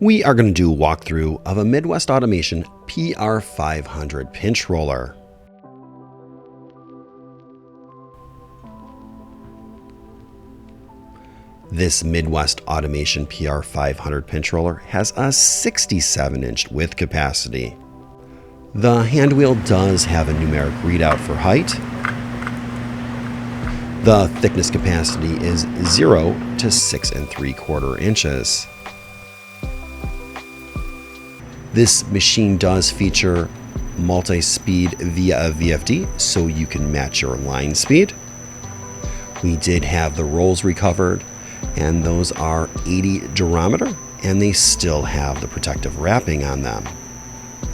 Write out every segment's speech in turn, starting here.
We are going to do a walkthrough of a Midwest Automation PR500 pinch roller. This Midwest Automation PR500 pinch roller has a 67-inch width capacity. The hand wheel does have a numeric readout for height. The thickness capacity is 0 to 6 3/4 inches. This machine does feature multi-speed via a VFD, so you can match your line speed. We did have the rolls recovered, and those are 80 durometer, and they still have the protective wrapping on them.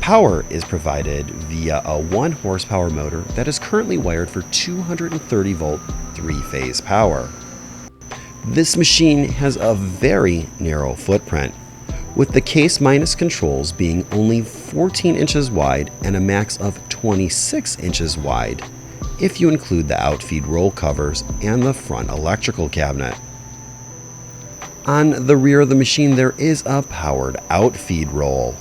Power is provided via a 1 horsepower motor that is currently wired for 230 volt 3-phase power. This machine has a very narrow footprint, with the case minus controls being only 14 inches wide and a max of 26 inches wide if you include the outfeed roll covers and the front electrical cabinet. On the rear of the machine there is a powered outfeed roll.